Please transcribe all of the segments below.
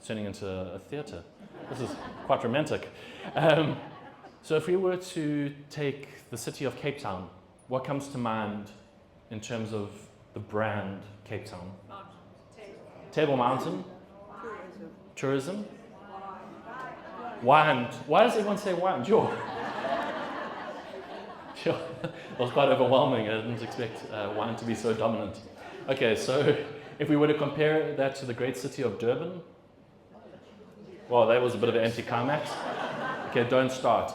turning into a theatre. This is quite romantic. So if we were to take the city of Cape Town, what comes to mind in terms of the brand Cape Town? Table Mountain? Tourism? Wine. Why does everyone say wine? Sure. Sure. It was quite overwhelming. I didn't expect wine to be so dominant. Okay, so if we were to compare that to the great city of Durban, well, that was a bit of an anticlimax. Okay, don't start.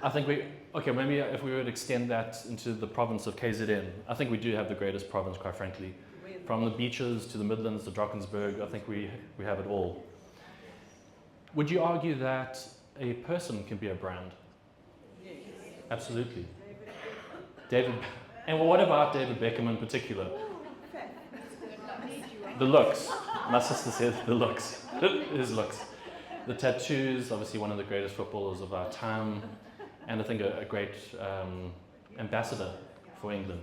I think maybe if we would extend that into the province of KZN, I think we do have the greatest province, quite frankly. From the beaches to the Midlands to Drakensberg, I think we have it all. Would you argue that a person can be a brand? Yes. Absolutely. And what about David Beckham in particular? The looks. My sister says the looks. His looks. The tattoos, obviously one of the greatest footballers of our time, and I think a great ambassador for England.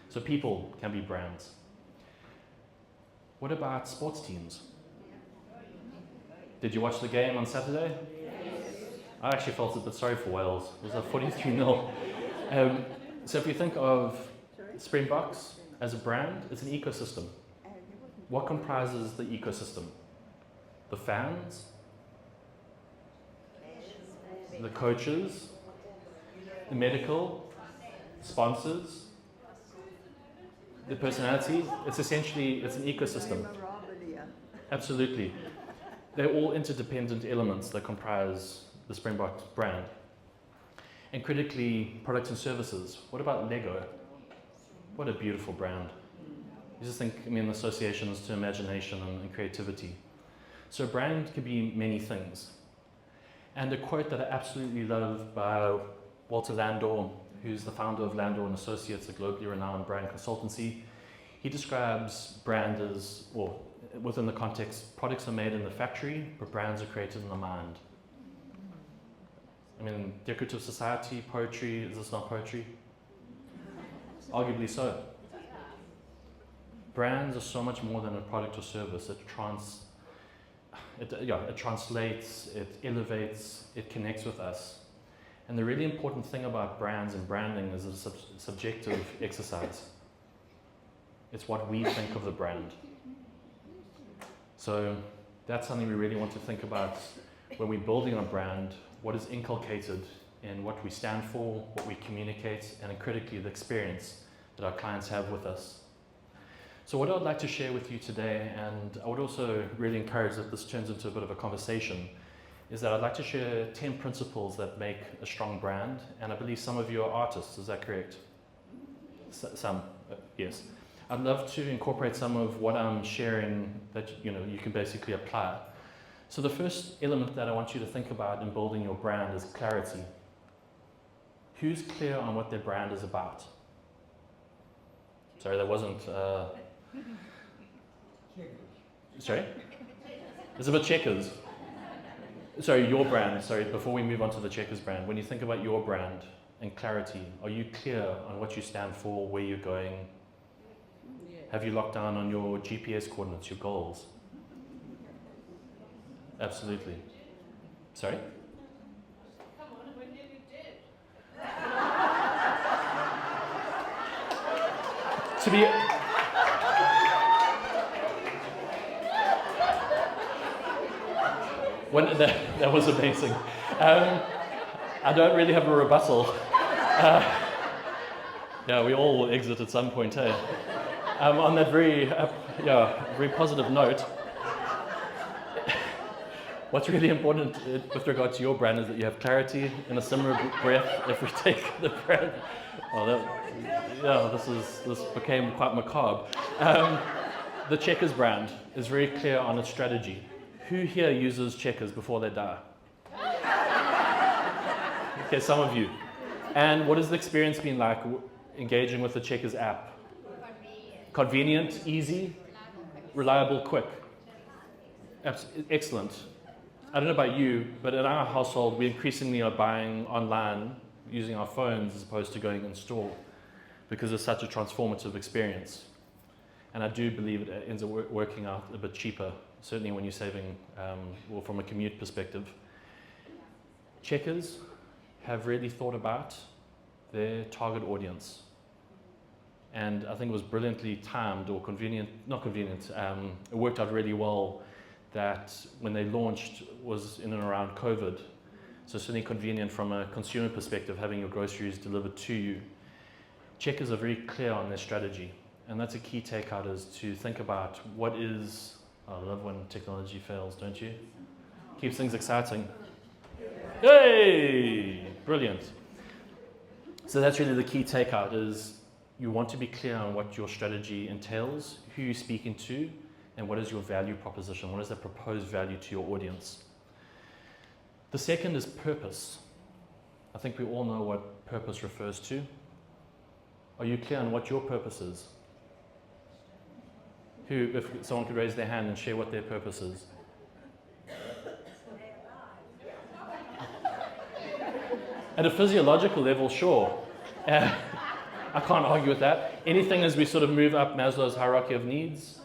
So people can be brands. What about sports teams? Did you watch the game on Saturday? Yes. I actually felt a bit sorry for Wales. It was a 43-0. So if you think of Springboks as a brand, it's an ecosystem. What comprises the ecosystem? The fans, the coaches, the medical, sponsors, the personality. It's an ecosystem. Absolutely. They're all interdependent elements that comprise the Springboks brand. And critically, products and services. What about Lego? What a beautiful brand. You just think, associations to imagination and creativity. So a brand can be many things. And a quote that I absolutely love by Walter Landor, who's the founder of Landor and Associates, a globally renowned brand consultancy. He describes brand as, or within the context, products are made in the factory, but brands are created in the mind. Decorative society, poetry, is this not poetry? Arguably so. Brands are so much more than a product or service. It translates, it elevates, it connects with us. And the really important thing about brands and branding is a subjective exercise. It's what we think of the brand. So that's something we really want to think about when we're building a brand. What is inculcated in what we stand for, what we communicate, and critically the experience that our clients have with us. So what I would like to share with you today, and I would also really encourage that this turns into a bit of a conversation, is that I'd like to share 10 principles that make a strong brand, and I believe some of you are artists, is that correct? Some, yes. I'd love to incorporate some of what I'm sharing that you can basically apply. So the first element that I want you to think about in building your brand is clarity. Who's clear on what their brand is about? Sorry, that wasn't... Sorry? It's about Checkers. Sorry, your brand. Sorry, before we move on to the Checkers brand, when you think about your brand and clarity, are you clear on what you stand for, where you're going? Have you locked down on your GPS coordinates, your goals? Absolutely. Sorry? Come on, when you did. To be... That was amazing. I don't really have a rebuttal. We all will exit at some point, eh? On that very positive note, what's really important with regard to your brand is that you have clarity. In a similar breath, if we take the brand, this became quite macabre. The Checkers brand is very clear on its strategy. Who here uses Checkers before they die? Okay, some of you. And what has the experience been like engaging with the Checkers app? Convenient, easy, reliable, quick. Excellent. I don't know about you, but in our household, we increasingly are buying online using our phones as opposed to going in store because it's such a transformative experience. And I do believe it ends up working out a bit cheaper, certainly when you're saving, or from a commute perspective. Checkers have really thought about their target audience. And I think it was brilliantly timed or convenient, not convenient, it worked out really well that when they launched was in and around COVID. So certainly convenient from a consumer perspective, having your groceries delivered to you. Checkers are very clear on their strategy. And that's a key takeout, is to think about what is, I love when technology fails, don't you? Keeps things exciting. Hey, brilliant. So that's really the key takeout, is you want to be clear on what your strategy entails, who you're speaking to, and what is your value proposition, what is the proposed value to your audience. The second is purpose. I think we all know what purpose refers to. Are you clear on what your purpose is? Who, if someone could raise their hand and share what their purpose is. At a physiological level, sure. I can't argue with that. Anything as we sort of move up Maslow's hierarchy of needs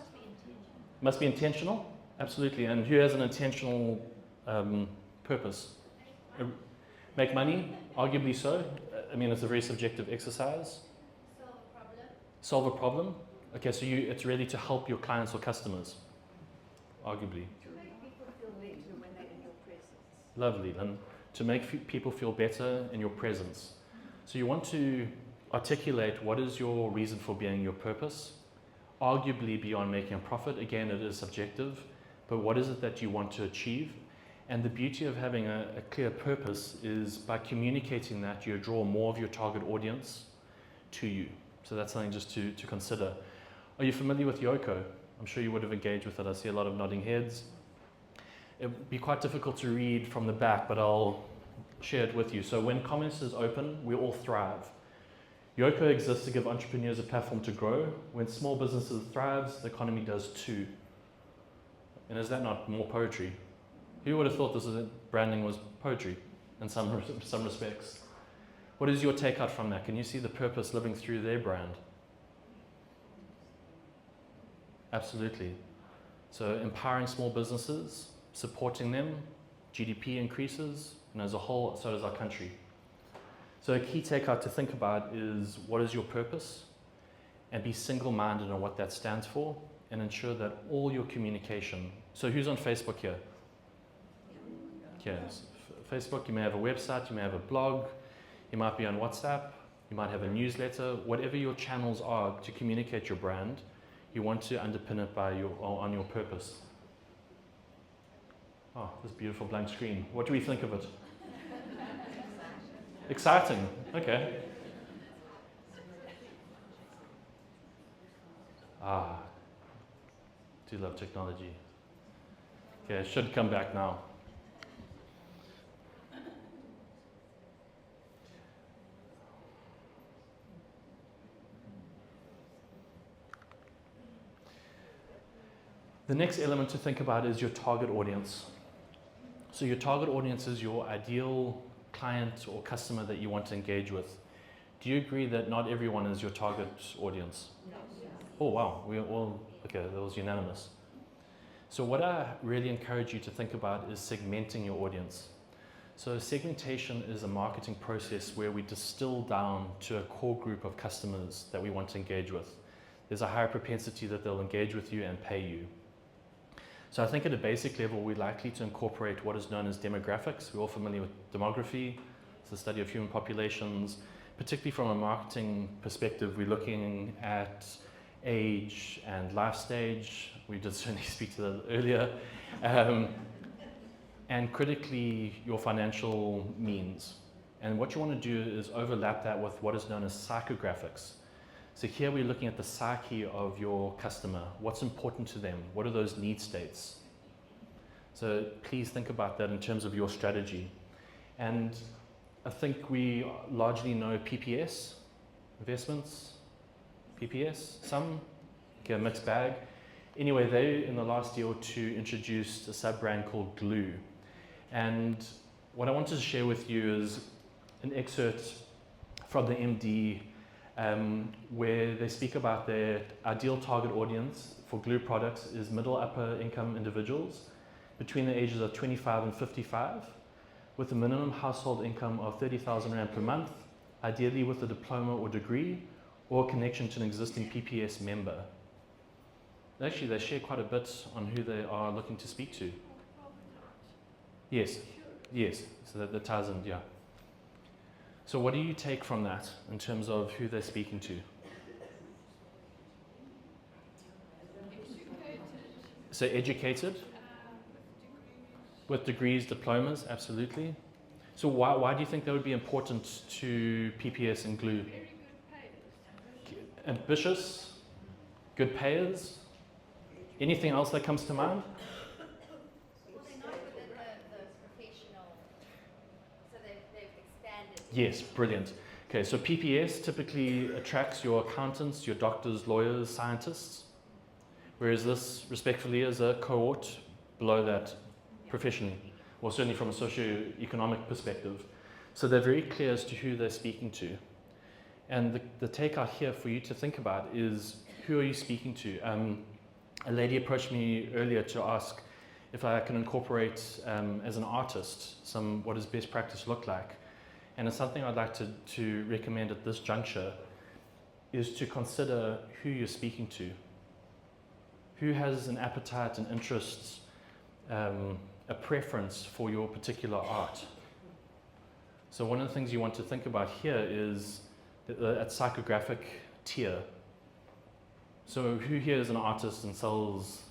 must be intentional, absolutely. And who has an intentional purpose? Make money, arguably so. I mean, it's a very subjective exercise. Solve a problem. Solve a problem. Okay, so it's really to help your clients or customers, arguably. To make people feel better when they're in your presence. Lovely, and to make people feel better in your presence. So you want to articulate what is your reason for being, your purpose, arguably beyond making a profit. Again, it is subjective, but what is it that you want to achieve? And the beauty of having a clear purpose is by communicating that, you draw more of your target audience to you. So that's something just to consider. Are you familiar with Yoko? I'm sure you would have engaged with it. I see a lot of nodding heads. It would be quite difficult to read from the back, but I'll share it with you. So when commerce is open, we all thrive. Yoko exists to give entrepreneurs a platform to grow. When small businesses thrives, the economy does too. And is that not more poetry? Who would have thought branding was poetry in some respects? What is your takeout from that? Can you see the purpose living through their brand? Absolutely. So empowering small businesses, supporting them, GDP increases, and as a whole, so does our country. So a key takeout to think about is, what is your purpose? And be single-minded on what that stands for, and ensure that all your communication. So who's on Facebook here? Yes. Facebook, you may have a website, you may have a blog, you might be on WhatsApp, you might have a newsletter, whatever your channels are to communicate your brand, you want to underpin it on your purpose. Oh, this beautiful blank screen. What do we think of it? Exciting. Okay. Do love technology. Okay, it should come back now. The next element to think about is your target audience. So your target audience is your ideal client or customer that you want to engage with. Do you agree that not everyone is your target audience? No. Oh wow, okay, that was unanimous. So what I really encourage you to think about is segmenting your audience. So segmentation is a marketing process where we distill down to a core group of customers that we want to engage with. There's a higher propensity that they'll engage with you and pay you. So I think at a basic level, we're likely to incorporate what is known as demographics. We're all familiar with demography. It's the study of human populations. Particularly from a marketing perspective, we're looking at age and life stage. We did certainly speak to that earlier. And critically, your financial means. And what you want to do is overlap that with what is known as psychographics. So here we're looking at the psyche of your customer. What's important to them? What are those need states? So please think about that in terms of your strategy. And I think we largely know PPS, investments, PPS, some, okay, a mixed bag. Anyway, they, in the last year or two, introduced a sub-brand called Glue. And what I wanted to share with you is an excerpt from the MD where they speak about their ideal target audience for glue products is middle upper income individuals between the ages of 25 and 55 with a minimum household income of 30,000 Rand per month, ideally with a diploma or degree or connection to an existing PPS member. Actually, they share quite a bit on who they are looking to speak to. Yes, yes, so that ties in, yeah. So what do you take from that in terms of who they're speaking to? So educated? With degrees, diplomas, absolutely. So why do you think that would be important to PPS and glue? Very good payers. Ambitious, good payers? Anything else that comes to mind? Well, they know within the professional, so they've expanded. Yes, brilliant. Okay, so PPS typically attracts your accountants, your doctors, lawyers, scientists, whereas this respectfully is a cohort below that professionally, or certainly from a socio-economic perspective. So they're very clear as to who they're speaking to. And the takeout here for you to think about is, who are you speaking to? A lady approached me earlier to ask if I can incorporate, as an artist, what does best practice look like? And it's something I'd like to recommend at this juncture, is to consider who you're speaking to. Who has an appetite and interest, a preference for your particular art? So one of the things you want to think about here is at psychographic tier. So who here is an artist and sells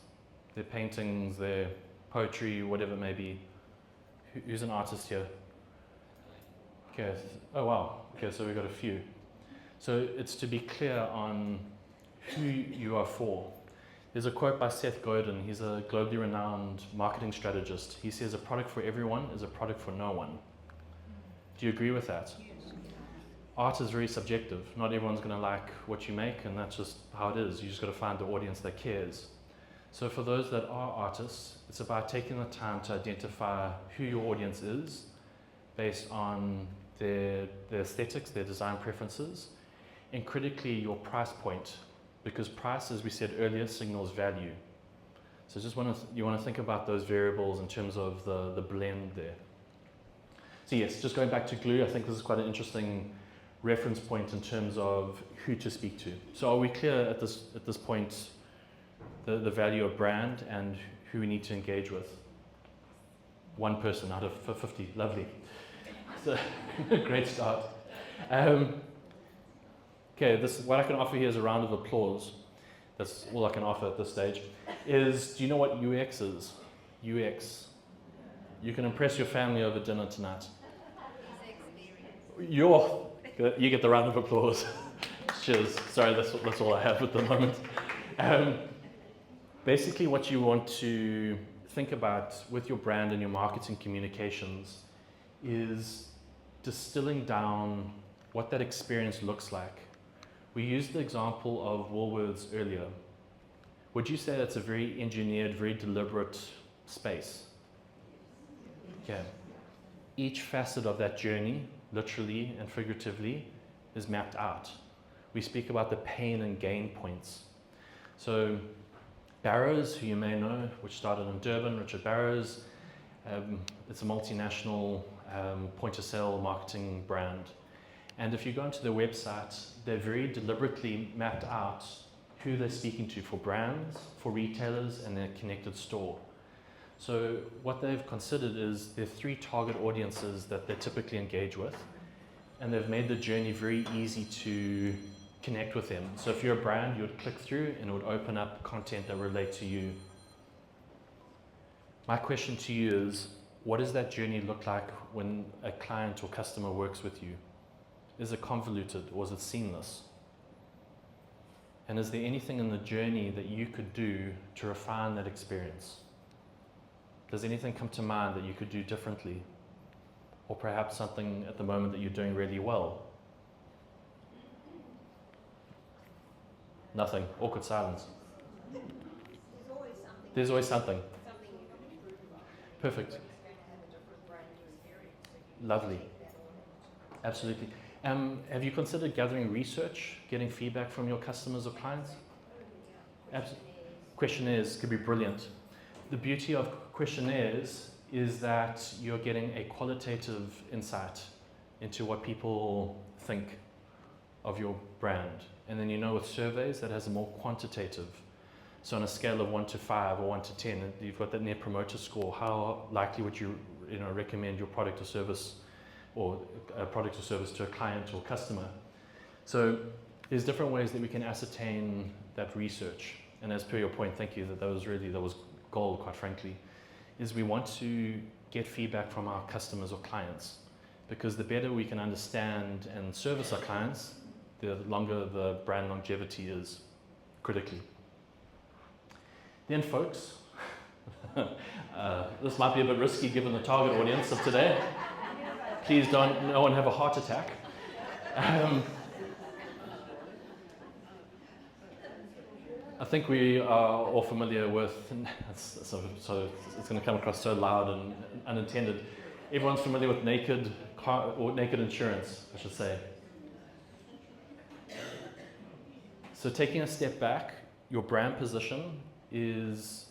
their paintings, their poetry, whatever it may be? Who's an artist here? Okay. Oh wow. Okay, so we've got a few. So it's to be clear on who you are for. There's a quote by Seth Godin. He's a globally renowned marketing strategist. He says, "A product for everyone is a product for no one." Do you agree with that? Art is very subjective. Not everyone's going to like what you make, and that's just how it is. You just got to find the audience that cares. So for those that are artists, it's about taking the time to identify who your audience is based on their aesthetics, their design preferences, and critically your price point, because price, as we said earlier, signals value. So you want to think about those variables in terms of the blend there. So yes, just going back to glue, I think this is quite an interesting reference point in terms of who to speak to. So are we clear at this point the value of brand and who we need to engage with? One person out of 50, lovely. So, great start. Okay, what I can offer here is a round of applause. That's all I can offer at this stage. Do you know what UX is? UX. You can impress your family over dinner tonight. You get the round of applause. Cheers. Sorry, that's all I have at the moment. Basically, what you want to think about with your brand and your marketing communications is distilling down what that experience looks like. We used the example of Woolworths earlier. Would you say that's a very engineered, very deliberate space? Okay. Each facet of that journey, literally and figuratively, is mapped out. We speak about the pain and gain points. So Barrows, who you may know, which started in Durban, Richard Barrows, it's a multinational point-of-sale marketing brand. And if you go onto their website, they're very deliberately mapped out who they're speaking to for brands, for retailers, and their connected store. So what they've considered is there are 3 target audiences that they typically engage with, and they've made the journey very easy to connect with them. So if you're a brand, you would click through and it would open up content that relate to you. My question to you is, what does that journey look like when a client or customer works with you? Is it convoluted or is it seamless? And is there anything in the journey that you could do to refine that experience? Does anything come to mind that you could do differently? Or perhaps something at the moment that you're doing really well? Nothing. Awkward silence. There's always something. There's always something. Something you can improve on. Perfect. Have a different brand new experience. Lovely. Absolutely. Have you considered gathering research, getting feedback from your customers or clients? Questionnaires could be brilliant. The beauty of questionnaires is that you're getting a qualitative insight into what people think of your brand. And then with surveys that has a more quantitative. So on a scale of 1 to 5 or 1 to 10, you've got that net promoter score. How likely would you recommend your product or service, or a product or service to a client or customer? So there's different ways that we can ascertain that research. And as per your point, thank you, that was gold, quite frankly, is we want to get feedback from our customers or clients, because the better we can understand and service our clients, the longer the brand longevity is, critically. Then folks, this might be a bit risky given the target audience of today. Please no one have a heart attack. I think we are all familiar with, so it's going to come across so loud and unintended. Everyone's familiar with naked insurance, I should say. So taking a step back, your brand position is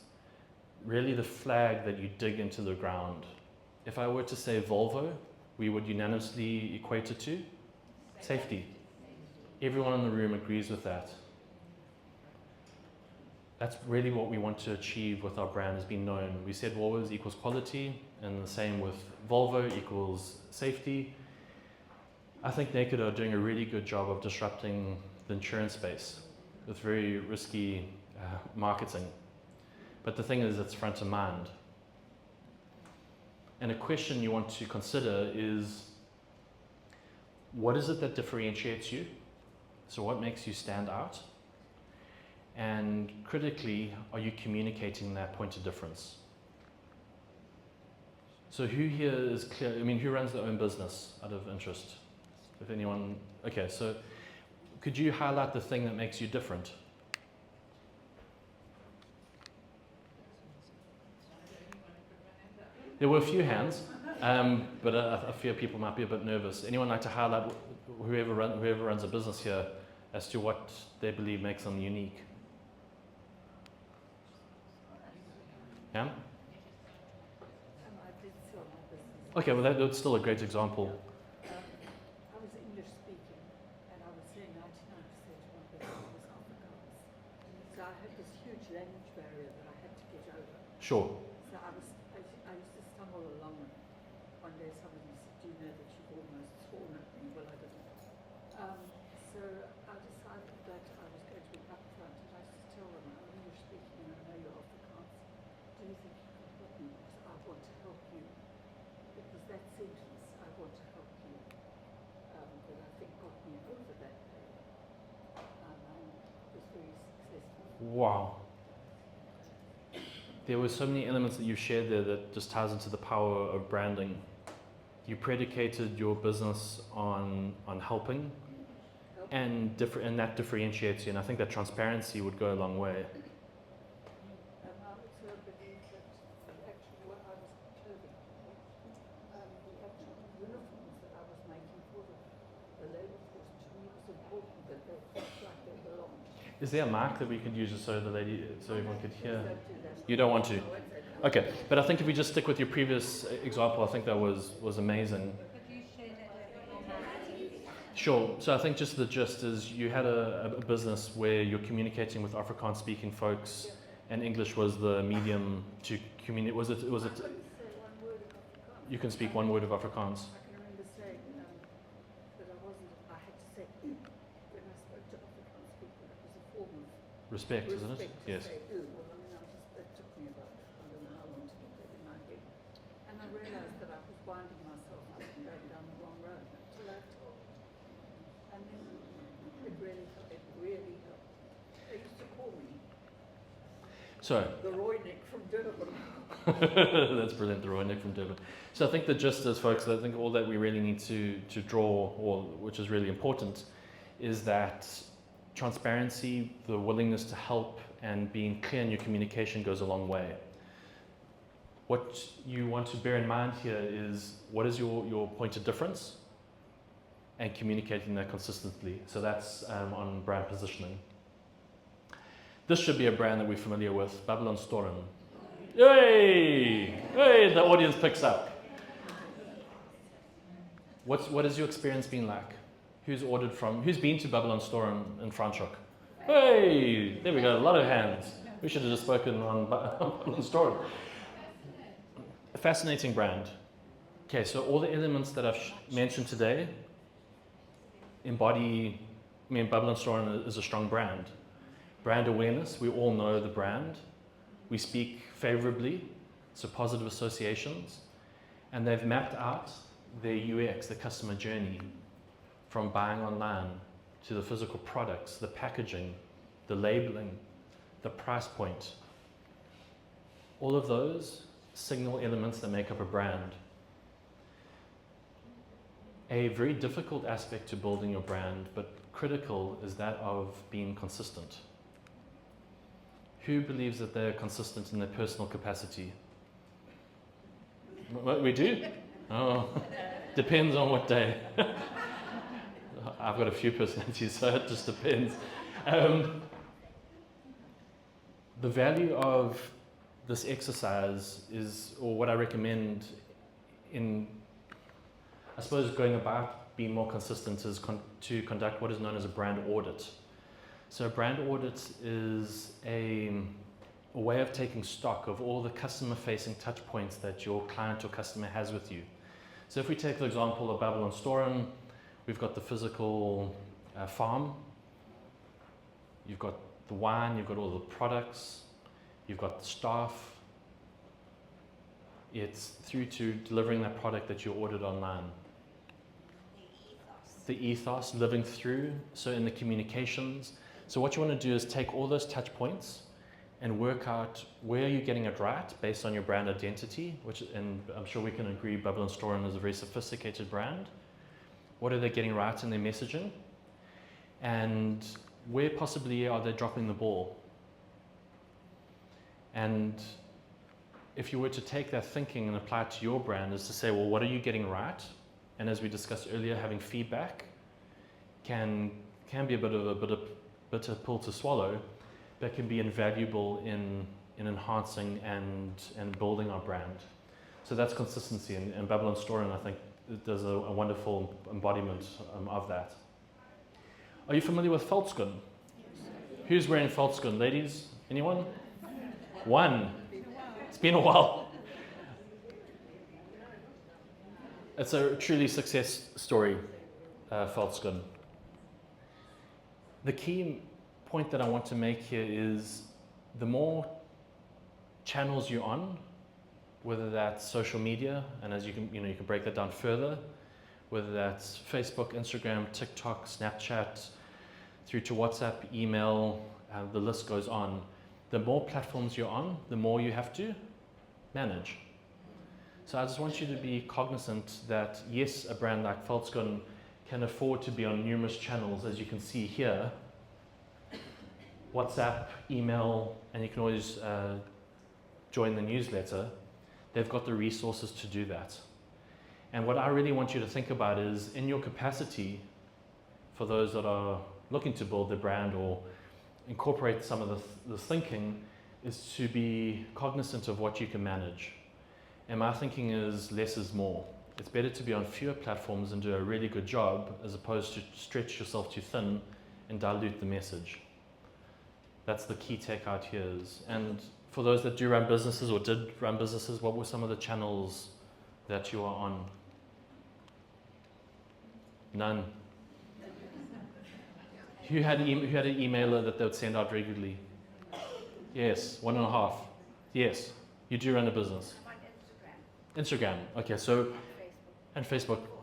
really the flag that you dig into the ground. If I were to say Volvo, we would unanimously equate it to safety. Everyone in the room agrees with that. That's really what we want to achieve with our brand, has been known. We said always equals quality, and the same with Volvo equals safety. I think Naked are doing a really good job of disrupting the insurance space with very risky marketing. But the thing is, it's front of mind. And a question you want to consider is, what is it that differentiates you? So what makes you stand out? And critically, are you communicating that point of difference? So who here is clear? Who runs their own business out of interest? If anyone, okay, so could you highlight the thing that makes you different? There were a few hands, but I fear people might be a bit nervous. Anyone like to highlight whoever runs a business here as to what they believe makes them unique? Yeah? I did sell my business. Okay, well that's still a great example. I was English speaking, and I would say 99% of my business was Afrikaans. So I had this huge language barrier that I had to get over. Sure. So I used to stumble along, and one day somebody said, "Do you know that you've almost sworn at me?" Well, I didn't. So I decided that I was going to be upfront, and I used to tell them, "I'm English speaking, and I know you're Afrikaans. Do you think you can help me? Because I want to help you." Because that sentence, "I want to help you," that I think got me over that barrier. Was very successful. Wow. There were so many elements that you shared there that just ties into the power of branding. You predicated your business on helping, and that differentiates you. And I think that transparency would go a long way. And I also believe that actually what I was clothing, the actual uniforms that I was making for the labor force, to me was important that they felt like they belonged. Is there a mic that we could use so everyone could hear? Don't do that. You don't want to? I won't say that. Okay, but I think if we just stick with your previous example, I think that was amazing. Sure. So I think just the gist is you had a business where you're communicating with Afrikaans speaking folks, and English was the medium to communicate. Was it? I couldn't say one word of Afrikaans. You can speak one word of Afrikaans. I can remember saying that I had to say when I spoke to Afrikaans people, it was a form of Respect, isn't it? respect to Yes. say, well, it took me about, I don't know how long to get that in my head. And I realized that I was winding myself up and going down the wrong road until I told. And then it really helped. They used to call me So the Roynik from Durban. that's brilliant, the Roy Nick from Durban. So I think the gist is, folks, I think all that we really need to draw, or which is really important, is that transparency, the willingness to help, and being clear in your communication goes a long way. What you want to bear in mind here is, what is your point of difference? and communicating that consistently. So that's on brand positioning. This should be a brand that we're familiar with, Babylon Storm. Yay! Hey, the audience picks up. What has your experience been like? Who's been to Babylon Storm in Franschhoek? Hey, there we go, a lot of hands. We should have just spoken on Babylon Storm. A fascinating brand. Okay, so all the elements that I've mentioned today Babylon Storm is a strong brand. Brand awareness, we all know the brand. We speak favorably, so positive associations. And they've mapped out their UX, the customer journey, from buying online to the physical products, the packaging, the labeling, the price point. All of those signal elements that make up a brand. A very difficult aspect to building your brand, but critical, is that of being consistent. Who believes that they're consistent in their personal capacity? We do? Oh, depends on what day. I've got a few personalities, so it just depends. The value of this exercise is, or what I recommend in, I suppose, going about being more consistent, is to conduct what is known as a brand audit. So a brand audit is a way of taking stock of all the customer-facing touch points that your client or customer has with you. So if we take the example of Babylon Storm, we've got the physical farm, you've got the wine, you've got all the products, you've got the staff. It's through to delivering that product that you ordered online. The ethos, living through, so in the communications. So what you want to do is take all those touch points and work out where you're getting it right based on your brand identity, and I'm sure we can agree Babylon Storm is a very sophisticated brand. What are they getting right in their messaging? And where possibly are they dropping the ball? And if you were to take that thinking and apply it to your brand, is to say, well, what are you getting right? And as we discussed earlier, having feedback can be a bit of a bitter pill to swallow, but can be invaluable in enhancing and building our brand. So that's consistency, and Babylon Storm, I think, does a wonderful embodiment of that. Are you familiar with Veldskun? Yes. Who's wearing Veldskun? Ladies? Anyone? One. It's been a while. It's a truly success story, Veldskun. The key point that I want to make here is the more channels you're on, whether that's social media, and as you can break that down further, whether that's Facebook, Instagram, TikTok, Snapchat, through to WhatsApp, email, the list goes on. The more platforms you're on, the more you have to manage. So I just want you to be cognizant that yes, a brand like Veldskun can afford to be on numerous channels, as you can see here. WhatsApp, email, and you can always join the newsletter. They've got the resources to do that. And what I really want you to think about is, in your capacity, for those that are looking to build their brand or incorporate some of the thinking, is to be cognizant of what you can manage. And my thinking is less is more. It's better to be on fewer platforms and do a really good job, as opposed to stretch yourself too thin and dilute the message. That's the key takeout here is. And for those that do run businesses or did run businesses, what were some of the channels that you are on? None. Who had an emailer that they would send out regularly? Yes, 1.5. Yes, you do run a business. I'm on Instagram. Instagram, okay, so, Facebook. and Facebook. For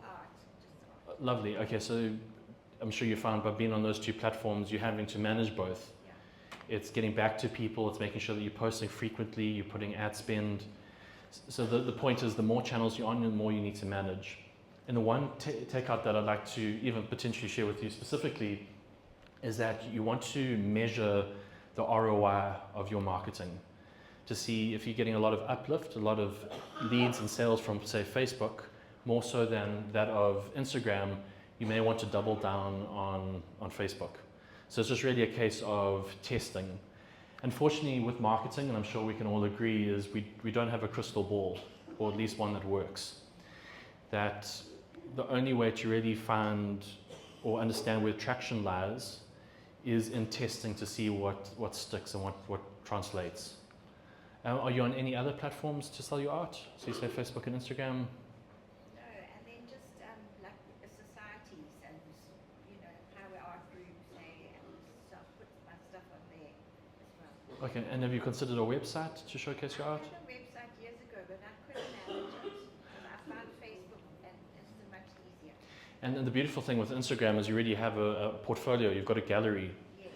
art. Lovely, okay, so I'm sure you found by being on those two platforms, you're having to manage both. Yeah. It's getting back to people, it's making sure that you're posting frequently, you're putting ad spend. So the point is, the more channels you're on, the more you need to manage. And the one takeout that I'd like to even potentially share with you specifically is that you want to measure the ROI of your marketing to see if you're getting a lot of uplift, a lot of leads and sales from, say, Facebook, more so than that of Instagram. you may want to double down on Facebook. So it's just really a case of testing. Unfortunately, with marketing, and I'm sure we can all agree, is we don't have a crystal ball, or at least one that works. That the only way to really find or understand where traction lies is in testing to see what sticks and what translates. Are you on any other platforms to sell your art? So you say Facebook and Instagram? No, and then just like societies and, you know, power art groups, say, and stuff, put my stuff on there as well. Okay, and have you considered a website to showcase your art? I had a website years ago, but I couldn't manage it. And I found Facebook and it's so much easier. And the beautiful thing with Instagram is you already have a portfolio, you've got a gallery. Yes.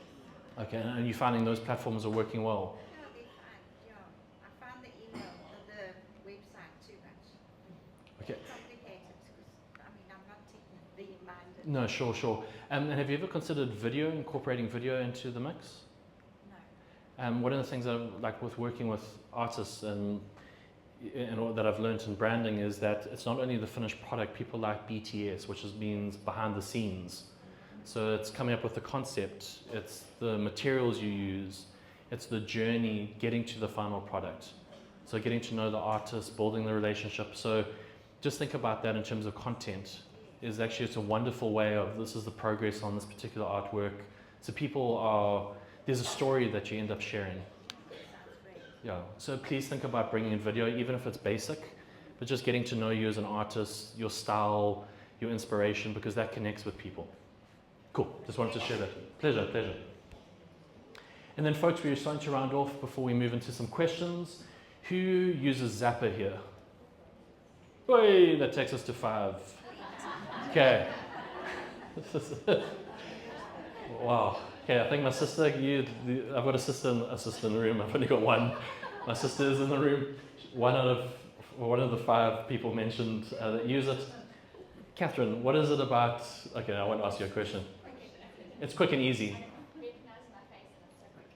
Okay, and you're finding those platforms are working well. Yeah, they're fine. Yeah. I found the email, the website too much. Okay. Complicated because, I mean, I'm not technically minded. No, sure. And have you ever considered video, incorporating video into the mix? No. One of the things I like with working with artists and all that I've learned in branding is that it's not only the finished product, people like BTS, which means behind the scenes. So it's coming up with the concept, it's the materials you use, it's the journey getting to the final product. So getting to know the artist, building the relationship. So just think about that in terms of content. Is actually, it's a wonderful way of, this is the progress on this particular artwork. So there's a story that you end up sharing. Sounds great. Yeah, so please think about bringing in video, even if it's basic, but just getting to know you as an artist, your style, your inspiration, because that connects with people. Cool, just wanted to share that. Pleasure. And then folks, we're starting to round off before we move into some questions. Who uses Zapper here? Oi, that takes us to 5. Okay. Wow. Okay, I think my sister, I've got a sister in the room. I've only got one. My sister is in the room. One of the 5 people mentioned that use it. Catherine, what is it about? Okay, I won't ask you a question. It's quick and easy.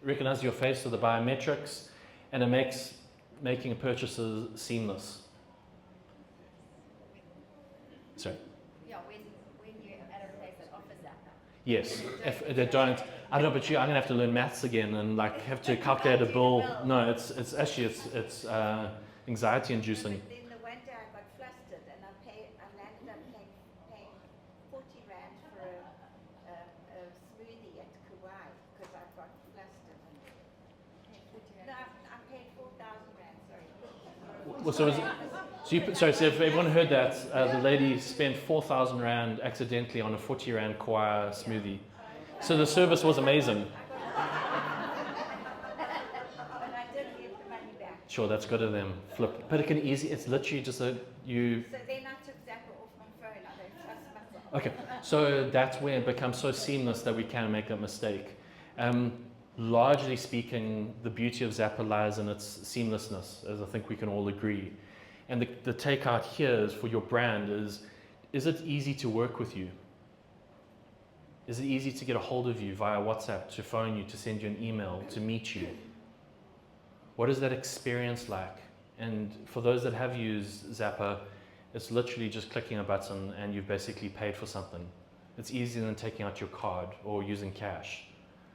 Recognize your face with the biometrics, and it makes making purchases seamless. Sorry. Yeah, when you're at a place that offers that. Yes, if they don't, I don't know, but I'm gonna have to learn maths again and like have to calculate a bill. No, it's actually anxiety inducing. But then the one day I got flustered and I landed up paying 40 Rand for a smoothie at Kauai because I got flustered. No, I paid 4,000 Rand, sorry. Well, so if everyone heard that, the lady spent 4,000 Rand accidentally on a 40 Rand Kauai smoothie. So the service was amazing. But I did get the money back. Sure, that's good of them. Flip. But it's literally just you. So then I took Zapper off my phone. I don't trust myself. Okay, so that's where it becomes so seamless that we can make that mistake. Largely speaking, the beauty of Zapper lies in its seamlessness, as I think we can all agree. And the takeout here is for your brand is it easy to work with you? Is it easy to get a hold of you via WhatsApp, to phone you, to send you an email, to meet you? What is that experience like? And for those that have used Zapper, it's literally just clicking a button and you've basically paid for something. It's easier than taking out your card or using cash.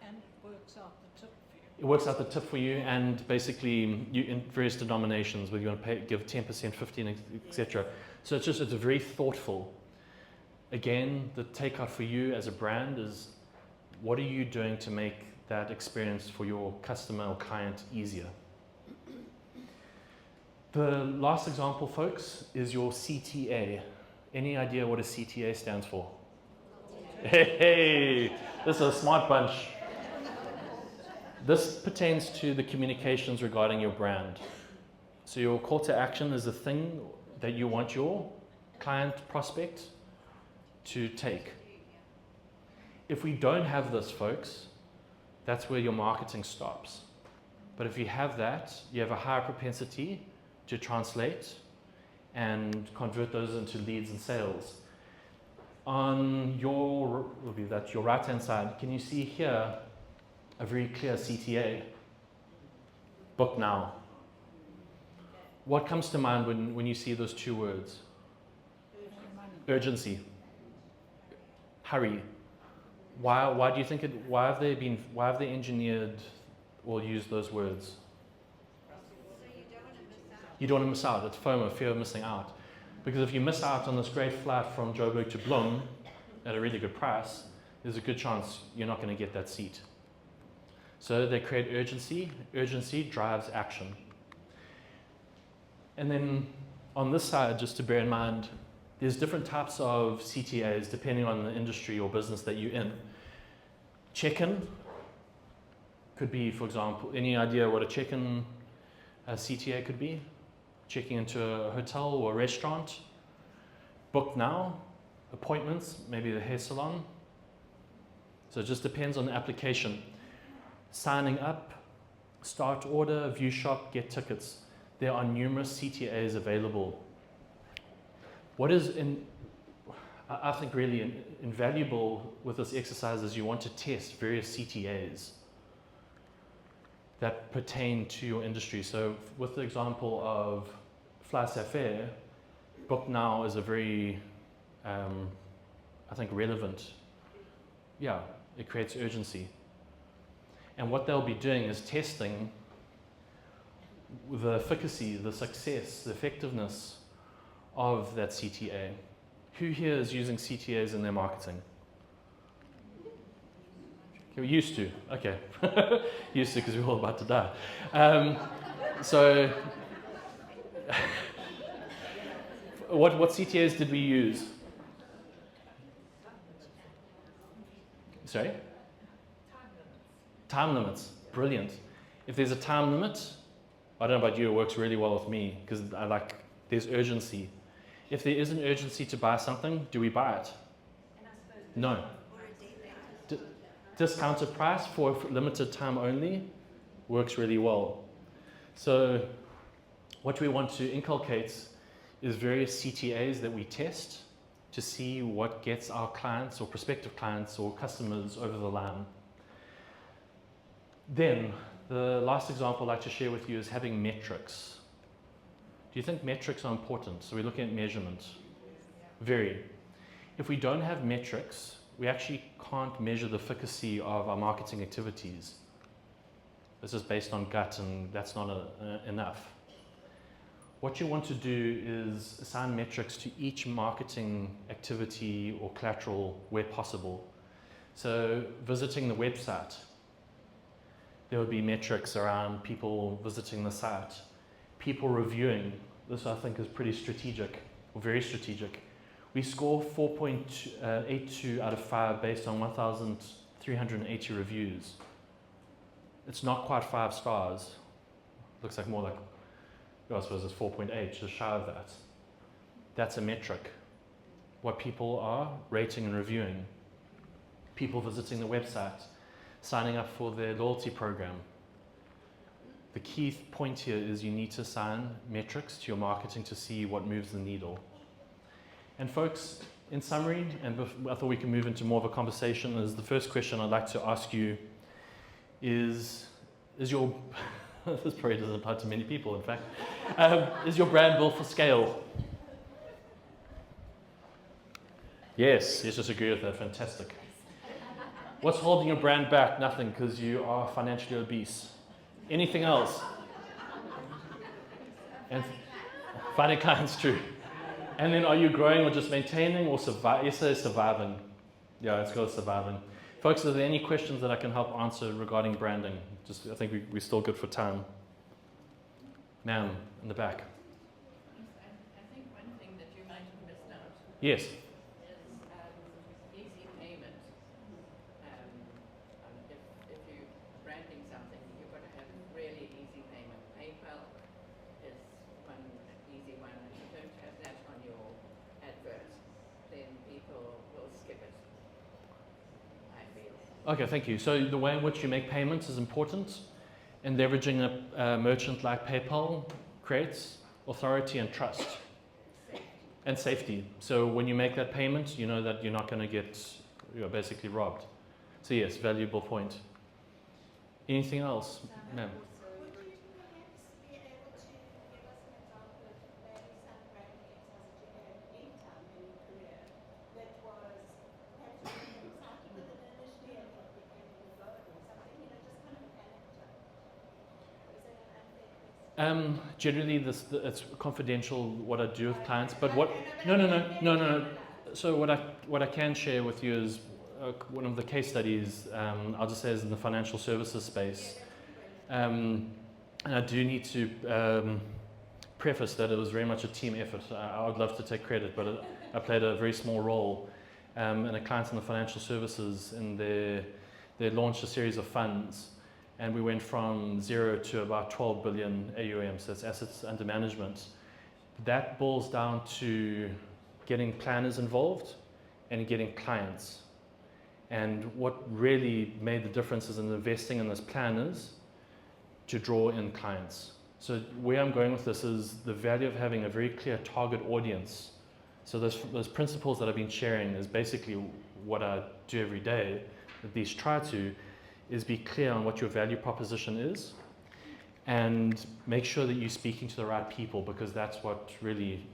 And it works out the tip for you. It works out the tip for you, and basically you in various denominations, whether you want to give 10%, 15%, etc. So it's very thoughtful. Again, the takeout for you as a brand is, what are you doing to make that experience for your customer or client easier? The last example, folks, is your CTA. Any idea what a CTA stands for? Hey, this is a smart bunch. This pertains to the communications regarding your brand. So your call to action is the thing that you want your client prospect to take. If we don't have this, folks, that's where your marketing stops. But if you have that, you have a higher propensity to translate and convert those into leads and sales. On your right-hand side, can you see here a very clear CTA? Book now. What comes to mind when you see those 2 words? Urgency. hurry. Why do you think why have they engineered or used those words? So you don't want to miss out. You don't want to miss out. It's FOMO, fear of missing out. Because if you miss out on this great flight from Joburg to Bloem at a really good price, there's a good chance you're not going to get that seat. So they create urgency. Urgency drives action. And then on this side, just to bear in mind, there's different types of CTAs depending on the industry or business that you're in. Check-in could be, for example, any idea what a check-in CTA could be? Checking into a hotel or a restaurant. Book now, appointments, maybe the hair salon. So it just depends on the application. Signing up, start order, view shop, get tickets. There are numerous CTAs available. What is, I think, really invaluable with this exercise is you want to test various CTAs that pertain to your industry. So with the example of Fly Safair, Book Now is a very, I think, relevant. Yeah, it creates urgency. And what they'll be doing is testing the efficacy, the success, the effectiveness of that CTA. Who here is using CTAs in their marketing? Okay, we used to. Okay. Used to because we're all about to die. So what CTAs did we use? Sorry? Time limits. Brilliant. If there's a time limit, I don't know about you, it works really well with me because there's urgency. If there is an urgency to buy something, do we buy it? No. Discounted price for a limited time only works really well. So what we want to inculcate is various CTAs that we test to see what gets our clients or prospective clients or customers over the line. Then, the last example I'd like to share with you is having metrics. Do you think metrics are important? So we're looking at measurement. Very. If we don't have metrics, we actually can't measure the efficacy of our marketing activities. This is based on gut, and that's not enough. What you want to do is assign metrics to each marketing activity or collateral where possible. So visiting the website, there would be metrics around people visiting the site. People reviewing, this I think is pretty strategic, or very strategic. We score 4.82 out of 5 based on 1,380 reviews. It's not quite 5 stars. Looks like more like, I suppose it's 4.8, just shy of that. That's a metric. What people are rating and reviewing. People visiting the website, signing up for their loyalty program. The key point here is you need to assign metrics to your marketing to see what moves the needle. And folks, in summary, and I thought we can move into more of a conversation, is the first question I'd like to ask you is your, this probably doesn't apply to many people in fact, is your brand built for scale? Yes, let's just agree with that, fantastic. What's holding your brand back? Nothing, because you are financially obese. Anything else? And finding clients, true. And then are you growing or just maintaining or surviving? Yes, it's surviving. Yeah, let's go with surviving. Folks, are there any questions that I can help answer regarding branding? Just, I think we're still good for time. Ma'am, in the back. I think one thing that you might have missed out Yes. is easy payment. If you're branding something, you've got to have really easy payment. PayPal is one easy one. If you don't have that on your advert, then people will skip it, I feel. Okay, thank you. So the way in which you make payments is important, and leveraging a merchant like PayPal creates authority and trust. And safety. So when you make that payment, you know that you're not going to get, you're basically robbed. So yes, valuable point. Anything else, ma'am? Would you perhaps be able to give us an example of maybe some branding exercise that you had in time in your career that was perhaps Generally, it's confidential what I do with clients. But what? No. So what I can share with you is one of the case studies. I'll just say is in the financial services space, and I do need to preface that it was very much a team effort. I would love to take credit, but I played a very small role. And a client in the financial services, and they launched a series of funds. And we went from 0 to about 12 billion AUM, so that's assets under management. That boils down to getting planners involved and getting clients. And what really made the difference is in investing in those planners to draw in clients. So where I'm going with this is the value of having a very clear target audience. So those principles that I've been sharing is basically what I do every day. At least try to, is be clear on what your value proposition is and make sure that you're speaking to the right people, because that's what really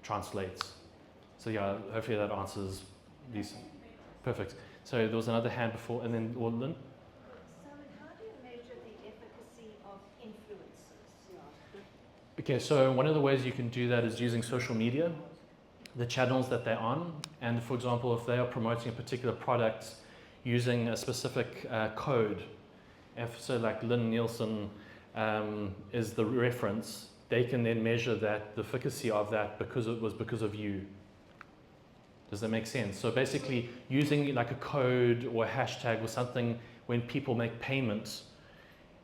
translates. So yeah, hopefully that answers these. Perfect. So there was another hand before, and then Lynn? Simon, how do you measure the efficacy of influencers? Okay, so one of the ways you can do that is using social media, the channels that they're on, and for example, if they are promoting a particular product using a specific code, so like Lynn Nielsen is the reference, they can then measure that, the efficacy of that, because it was because of you. Does that make sense? So basically using like a code or a hashtag or something when people make payments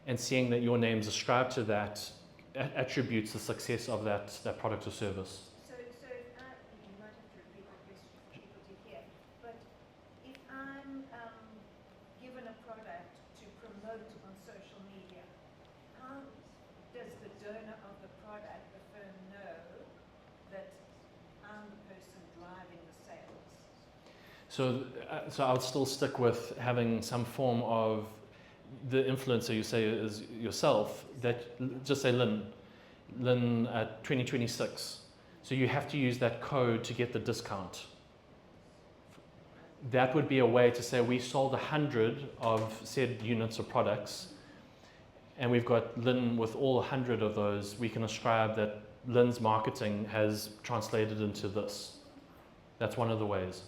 and seeing that your name's ascribed to that attributes the success of that product or service. So you might have to repeat my question for people to hear, but if I'm given a product to promote on social media, how does the donor of the product, the firm, know that I'm the person driving the sales? So I'll still stick with having some form of the influencer you say is yourself, that just say Lynn 2026. So you have to use that code to get the discount. That would be a way to say we sold 100 of said units or products, and we've got Lynn with all 100 of those. We can ascribe that Lynn's marketing has translated into this. That's one of the ways.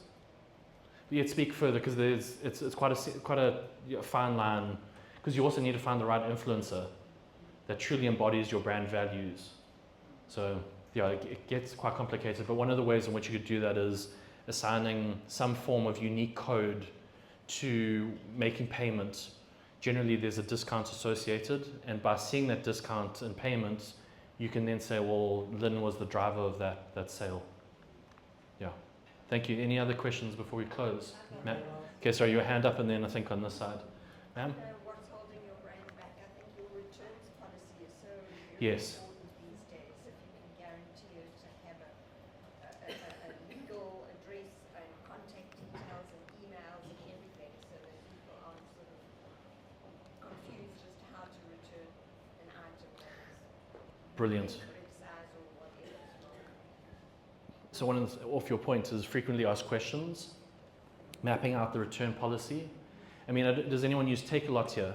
But yet speak further, because it's quite a fine line, because you also need to find the right influencer that truly embodies your brand values. So yeah, it gets quite complicated, but one of the ways in which you could do that is assigning some form of unique code to making payment. Generally there's a discount associated, and by seeing that discount in payment, you can then say, well, Lynn was the driver of that sale. Yeah. Thank you. Any other questions before we close? Ma'am? Okay, sorry, your hand up, and then I think on this side. Ma'am? What's holding your brand back? I think your returns policy is so Yes. important these days. If you can guarantee it to have a legal address and contact details and emails and everything, so that people aren't sort of confused as to how to return an item that is Brilliant. incorrect size or whatever is wrong. So one of the, off your point is frequently asked questions, mapping out the return policy. I mean, does anyone use Takealot here?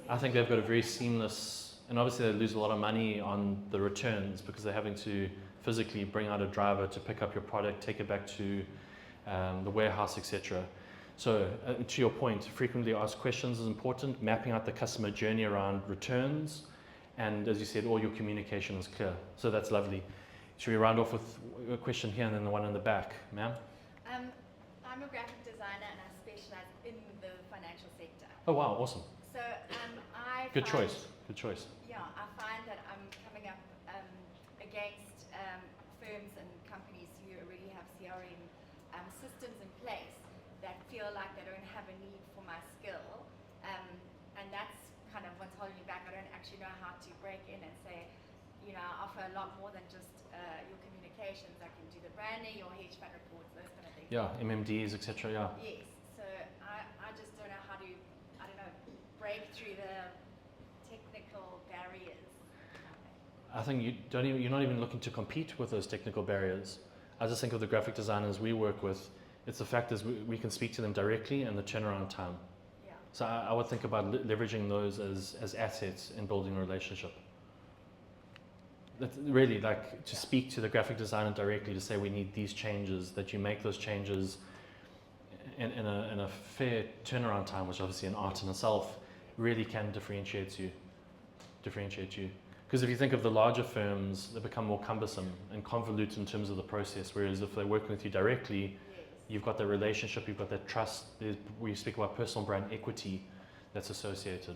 I think they've got a very seamless, and obviously they lose a lot of money on the returns because they're having to physically bring out a driver to pick up your product, take it back to the warehouse, etc. So to your point, frequently asked questions is important, mapping out the customer journey around returns, and as you said, all your communication is clear. So that's lovely. Should we round off with a question here and then the one in the back? Ma'am? I'm a graphic designer and I specialize in the financial sector. Oh wow, awesome. So Good choice. Yeah, I find that I'm coming up against firms and companies who already have CRM systems in place that feel like they don't have a need for my skill, and that's kind of what's holding me back. I don't actually know how to break in and say, you know, I offer a lot more than just your communications. I can do the branding, your hedge fund reports, those kind of things. Yeah, MMDs, etc. Yeah. Yes. So I just don't know how to, I don't know, break through the technical barriers. I think you're not even looking to compete with those technical barriers. I just think of the graphic designers we work with, it's the fact is we can speak to them directly and the turnaround time. Yeah. So I would think about leveraging those as assets in building a relationship. That's really like to speak to the graphic designer directly to say we need these changes, that you make those changes in a fair turnaround time, which obviously an art in itself really can differentiate you. Because if you think of the larger firms, they become more cumbersome and convoluted in terms of the process, whereas if they're working with you directly, you've got that relationship, you've got that trust. We speak about personal brand equity that's associated.